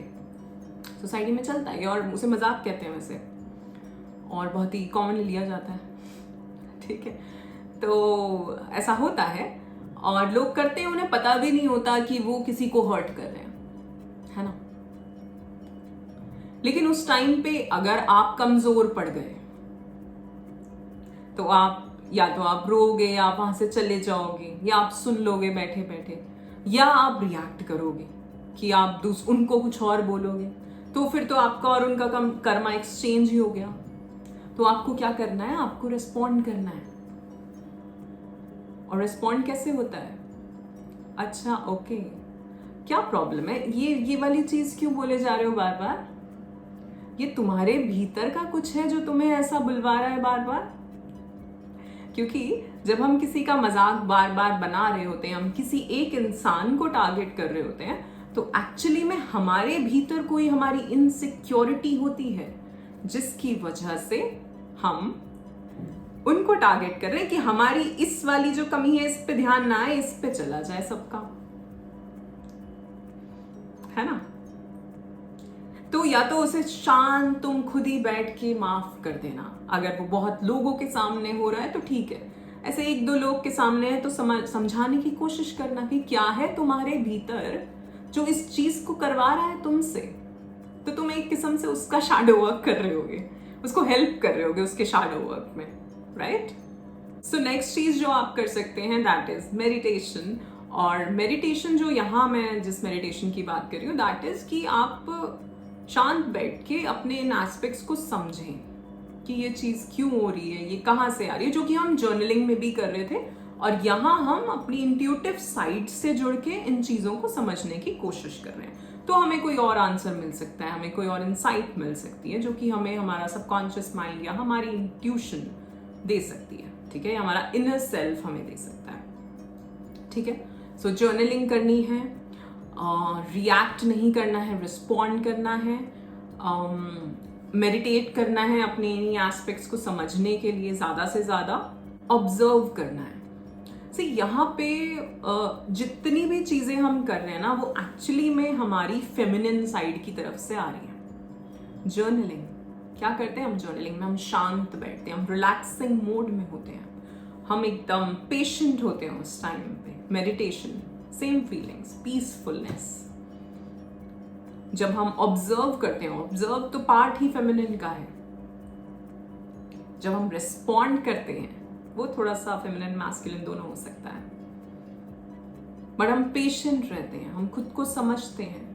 सोसाइटी में चलता है और उसे मजाक कहते हैं वैसे, और बहुत ही कॉमनली लिया जाता है, ठीक है। तो ऐसा होता है और लोग करते हैं, उन्हें पता भी नहीं होता कि वो किसी को हर्ट कर रहे हैं, है ना। लेकिन उस टाइम पे अगर आप कमजोर पड़ गए तो आप रोगे, या आप वहां से चले जाओगे, या आप सुन लोगे बैठे बैठे, या आप रिएक्ट करोगे कि आप उनको कुछ और बोलोगे, तो फिर तो आपका और उनका कर्मा एक्सचेंज ही हो गया। तो आपको क्या करना है, आपको रिस्पॉन्ड करना है। और रिस्पॉन्ड कैसे होता है? अच्छा ओके, क्या प्रॉब्लम है, ये वाली चीज क्यों बोले जा रहे हो बार बार? ये तुम्हारे भीतर का कुछ है जो तुम्हें ऐसा बुलवा रहा है बार बार। क्योंकि जब हम किसी का मजाक बार बार बना रहे होते हैं, हम किसी एक इंसान को टारगेट कर रहे होते हैं, तो एक्चुअली में हमारे भीतर कोई हमारी इनसिक्योरिटी होती है जिसकी वजह से हम उनको टारगेट कर रहे हैं कि हमारी इस वाली जो कमी है इस पे ध्यान ना आए, इस पे चला जाए सबका, है ना। तो या तो उसे शांत तुम खुद ही बैठ के माफ कर देना। अगर वो बहुत लोगों के सामने हो रहा है तो ठीक है, ऐसे एक दो लोग के सामने है तो समझाने की कोशिश करना कि क्या है तुम्हारे भीतर जो इस चीज को करवा रहा है तुमसे। तो तुम एक किस्म से उसका शैडो वर्क कर रहे होगे, उसको हेल्प कर रहे होगे उसके शैडो वर्क में, राइट। सो नेक्स्ट चीज जो आप कर सकते हैं दैट इज मेडिटेशन। और मेडिटेशन जो यहाँ मैं जिस मेडिटेशन की बात कर रही हूँ दैट इज कि आप शांत बैठ के अपने इन एस्पेक्ट्स को समझें कि ये चीज क्यों हो रही है, ये कहाँ से आ रही है, जो कि हम जर्नलिंग में भी कर रहे थे। और यहाँ हम अपनी इंट्यूटिव साइड से जुड़ के इन चीजों को समझने की कोशिश कर रहे हैं। तो हमें कोई और आंसर मिल सकता है, हमें कोई और इंसाइट मिल सकती है जो कि हमें हमारा सबकॉन्शियस माइंड या हमारी इंट्यूशन दे सकती है, ठीक है, हमारा इनर सेल्फ हमें दे सकता है, ठीक है। सो जर्नलिंग करनी है, रिएक्ट नहीं करना है, रिस्पॉन्ड करना है, मेडिटेट करना है, अपने इन्हीं एस्पेक्ट्स को समझने के लिए ज़्यादा से ज़्यादा ऑब्जर्व करना है। से यहाँ पे जितनी भी चीज़ें हम कर रहे हैं ना वो एक्चुअली में हमारी फेमिनिन साइड की तरफ से आ रही हैं। जर्नलिंग क्या करते हैं हम? जर्नलिंग में हम शांत बैठते हैं, हम रिलैक्सिंग मोड में होते हैं, हम एकदम पेशेंट होते हैं उस टाइम पे। Meditation same feelings, peacefulness. जब हम ऑब्जर्व करते हैं, ऑब्जर्व तो पार्ट ही फेमिनिन का है। जब हम रिस्पॉन्ड करते हैं वो थोड़ा सा फेमिनिन मैस्कुलिन दोनों हो सकता है, बट हम पेशेंट रहते हैं, हम खुद को समझते हैं,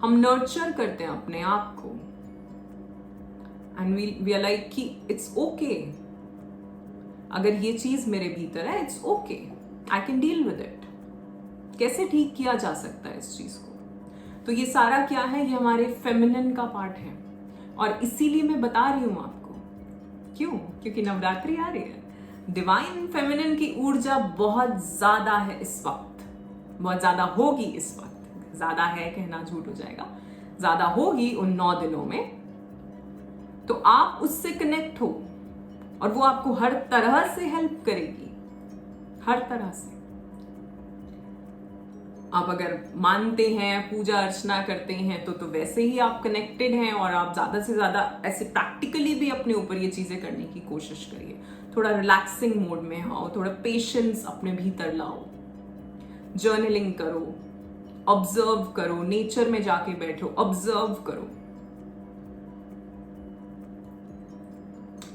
हम नर्चर करते हैं अपने आप को, एंड वी आर लाइक कि इट्स ओके, अगर ये चीज मेरे भीतर है it's okay, I can deal with it. कैसे ठीक किया जा सकता है इस चीज को? तो ये सारा क्या है, ये हमारे फेमिनिन का पार्ट है। और इसीलिए मैं बता रही हूं आपको, क्यों? क्योंकि नवरात्रि आ रही है, डिवाइन फेमिनिन की ऊर्जा बहुत ज्यादा है इस वक्त, बहुत ज्यादा होगी इस वक्त। ज्यादा है कहना झूठ हो जाएगा, ज्यादा होगी उन 9 दिनों में। तो आप उससे कनेक्ट हो और वो आपको हर तरह से हेल्प करेगी, हर तरह से। आप अगर मानते हैं, पूजा अर्चना करते हैं तो वैसे ही आप कनेक्टेड हैं, और आप ज्यादा से ज्यादा ऐसे प्रैक्टिकली भी अपने ऊपर ये चीजें करने की कोशिश करिए। थोड़ा रिलैक्सिंग मोड में आओ, थोड़ा पेशेंस अपने भीतर लाओ, जर्नलिंग करो, ऑब्जर्व करो, नेचर में जाके बैठो, ऑब्जर्व करो,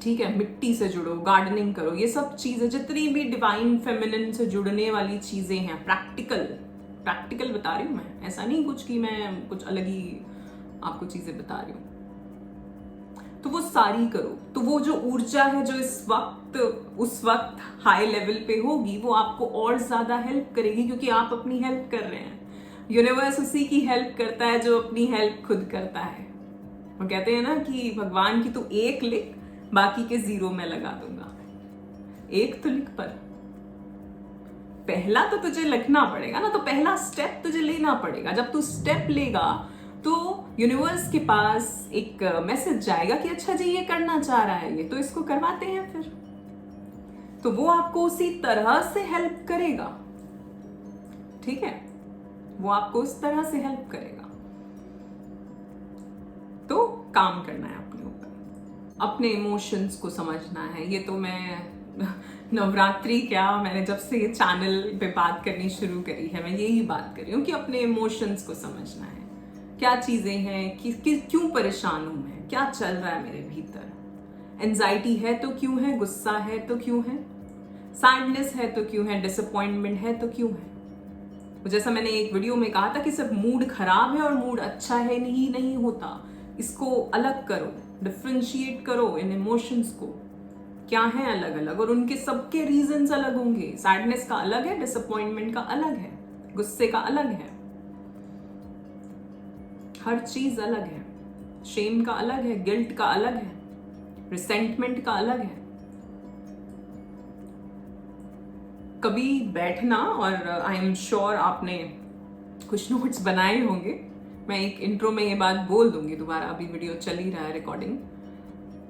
ठीक है, मिट्टी से जुड़ो, गार्डनिंग करो, ये सब चीजें जितनी भी डिवाइन फेमिनिन से जुड़ने वाली चीजें हैं, प्रैक्टिकल बता रही हूं मैं, ऐसा नहीं कुछ कि मैं कुछ अलग ही आपको चीजें बता रही हूं। तो वो सारी करो, तो वो जो ऊर्जा है जो उस वक्त हाई लेवल पे होगी, वो आपको और ज्यादा हेल्प करेगी, क्योंकि आप अपनी हेल्प कर रहे हैं। यूनिवर्स उसी की हेल्प करता है जो अपनी हेल्प खुद करता है। वो कहते हैं ना कि भगवान की तू एक लिख, बाकी के 0 में लगा दूंगा, एक तो लिख पर। पहला तो तुझे लिखना पड़ेगा ना, तो पहला स्टेप तुझे लेना पड़ेगा। जब तू स्टेप लेगा तो यूनिवर्स के पास एक मैसेज जाएगा कि अच्छा जी ये करना चाह रहा है ये, तो इसको करवाते हैं फिर। तो वो आपको उसी तरह से हेल्प करेगा, ठीक है, वो आपको उस तरह से हेल्प करेगा। तो काम करना है अपने ऊपर, अपने इमोशंस को समझना है। ये तो मैं नवरात्रि क्या, मैंने जब से ये चैनल पे बात करनी शुरू करी है, मैं यही बात कर रही हूँ कि अपने इमोशंस को समझना है। क्या चीजें हैं कि क्यों परेशान हूं मैं, क्या चल रहा है मेरे भीतर। एंजाइटी है तो क्यों है, गुस्सा है तो क्यों है, सैडनेस है तो क्यों है, डिसअपॉइंटमेंट है तो क्यों है। जैसा मैंने एक वीडियो में कहा था कि सिर्फ मूड खराब है और मूड अच्छा है नहीं होता। इसको अलग करो, डिफ्रेंशिएट करो इन इमोशंस को, क्या है अलग अलग, और उनके सबके रीजंस अलग होंगे। सैडनेस का अलग है, डिसअपॉइंटमेंट का अलग है, गुस्से का अलग है, हर चीज अलग है। शेम का अलग है, गिल्ट का अलग है, रिसेंटमेंट का अलग है। कभी बैठना, और आई एम श्योर आपने कुछ नोट्स बनाए होंगे, मैं एक इंट्रो में ये बात बोल दूंगी दोबारा, अभी वीडियो चल ही रहा है रिकॉर्डिंग,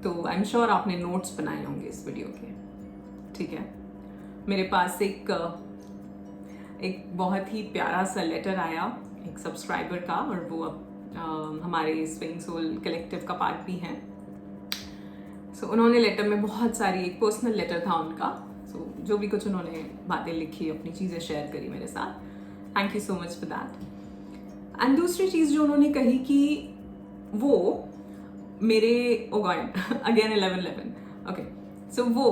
तो आई एम श्योर आपने नोट्स बनाए होंगे इस वीडियो के, ठीक है। मेरे पास एक बहुत ही प्यारा सा लेटर आया एक सब्सक्राइबर का, और वो अब हमारे स्विंग सोल कलेक्टिव का पार्ट भी है। सो उन्होंने लेटर में बहुत सारी, एक पर्सनल लेटर था उनका, सो जो भी कुछ उन्होंने बातें लिखी, अपनी चीज़ें शेयर करी मेरे साथ, thank you so much for that. And दूसरी चीज़ जो उन्होंने कही कि वो मेरे अगेन 11 ओके, सो वो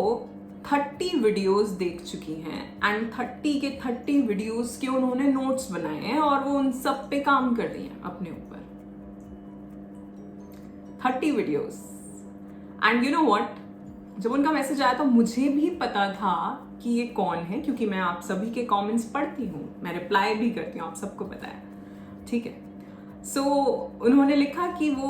30 वीडियोस देख चुकी हैं, एंड 30 के 30 वीडियोस के उन्होंने नोट्स बनाए हैं, और वो उन सब पे काम कर रही हैं अपने ऊपर। 30 videos, and you know what, जब उनका मैसेज आया तो मुझे भी पता था कि ये कौन है, क्योंकि मैं आप सभी के कमेंट्स पढ़ती हूँ, मैं रिप्लाई भी करती हूँ, आप सबको पता है, ठीक है। सो उन्होंने लिखा कि वो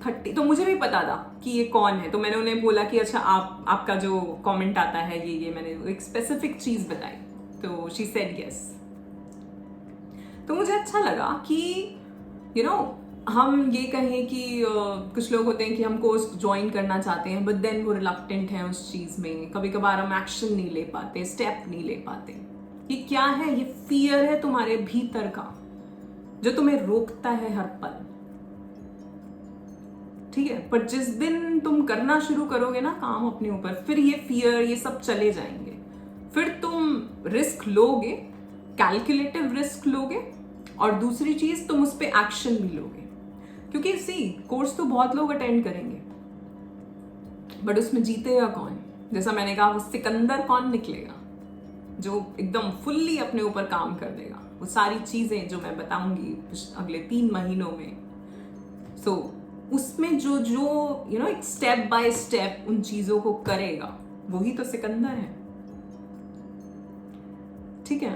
30, तो मुझे भी पता था कि ये कौन है, तो मैंने उन्हें बोला कि अच्छा आपका जो कमेंट आता है ये मैंने एक स्पेसिफिक चीज बताई, तो शी सेड यस। तो मुझे अच्छा लगा कि यू नो हम ये कहें कि कुछ लोग होते हैं कि हम कोर्स ज्वाइन करना चाहते हैं, बट देन वो रिलक्टेंट हैं उस चीज में, कभी कभार हम एक्शन नहीं ले पाते, स्टेप नहीं ले पाते। ये क्या है, ये फियर है तुम्हारे भीतर का, जो तुम्हें रोकता है हर पल, ठीक है। पर जिस दिन तुम करना शुरू करोगे ना काम अपने ऊपर, फिर ये फियर ये सब चले जाएंगे, फिर तुम रिस्क लोगे, कैलकुलेटिव रिस्क लोगे, और दूसरी चीज तुम उस पर एक्शन भी लोगे। क्योंकि कोर्स तो बहुत लोग अटेंड करेंगे, बट उसमें जीतेगा कौन? जैसा मैंने कहा, वो सिकंदर कौन निकलेगा जो एकदम फुल्ली अपने ऊपर काम कर देगा। वो सारी चीजें जो मैं बताऊंगी अगले 3 महीनों में, सो उसमें जो एक स्टेप बाय स्टेप उन चीजों को करेगा, वही तो सिकंदर है, ठीक है।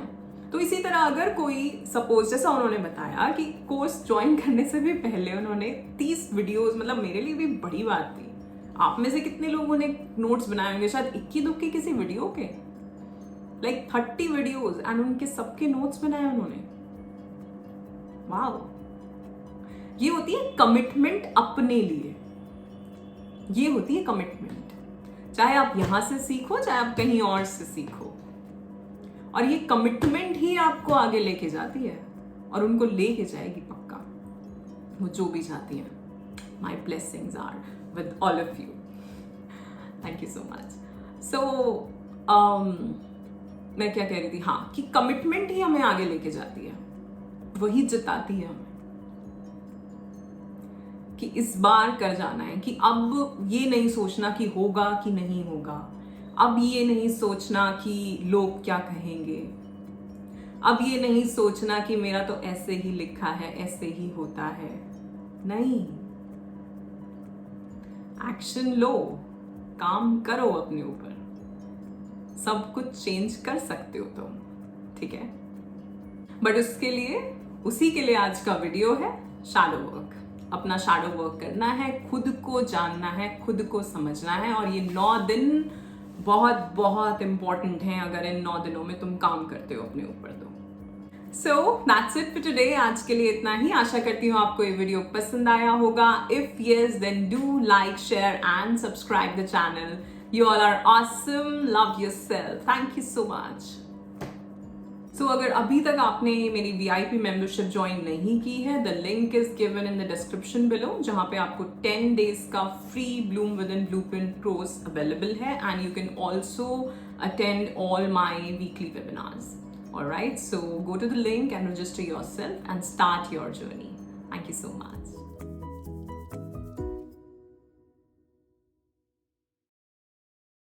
तो इसी तरह अगर कोई सपोज, जैसा उन्होंने बताया कि कोर्स ज्वाइन करने से भी पहले उन्होंने 30 वीडियोस, मतलब मेरे लिए भी बड़ी बात थी। आप में से कितने लोगों ने नोट्स बनाए होंगे, शायद इक्की दुक्की किसी वीडियो के, लाइक 30 वीडियोस, एंड उनके सबके नोट्स बनाए उन्होंने। वाओ, ये होती है कमिटमेंट अपने लिए, ये होती है कमिटमेंट। चाहे आप यहां से सीखो, चाहे आप कहीं और से सीखो, और ये कमिटमेंट ही आपको आगे लेके जाती है, और उनको लेके जाएगी पक्का, वो जो भी चाहती हैं। My blessings are with all of you, thank you so much. So मैं क्या कह रही थी, हाँ, कि कमिटमेंट ही हमें आगे लेके जाती है, वही जिताती है हमें, कि इस बार कर जाना है, कि अब ये नहीं सोचना कि होगा कि नहीं होगा, अब ये नहीं सोचना कि लोग क्या कहेंगे, अब ये नहीं सोचना कि मेरा तो ऐसे ही लिखा है, ऐसे ही होता है। नहीं, एक्शन लो, काम करो अपने ऊपर, सब कुछ चेंज कर सकते हो तुम, ठीक है। बट उसी के लिए आज का वीडियो है शैडो वर्क। अपना शैडो वर्क करना है, खुद को जानना है, खुद को समझना है, और ये 9 दिन बहुत बहुत इम्पॉर्टेंट हैं अगर इन 9 दिनों में तुम काम करते हो अपने ऊपर तो। So that's it for today. आज के लिए इतना ही। आशा करती हूँ आपको ये वीडियो पसंद आया होगा। If yes then do like, share and subscribe the channel. You all are awesome. Love yourself. Thank you so much. So अगर अभी तक आपने मेरी VIP मेंबरशिप ज्वाइन नहीं की है, the link is given in the description below, जहाँ पे आपको 10 डेज का free bloom within blueprint course available है and you can also attend all my weekly webinars. Alright, so go to the link and register yourself and start your journey. Thank you so much.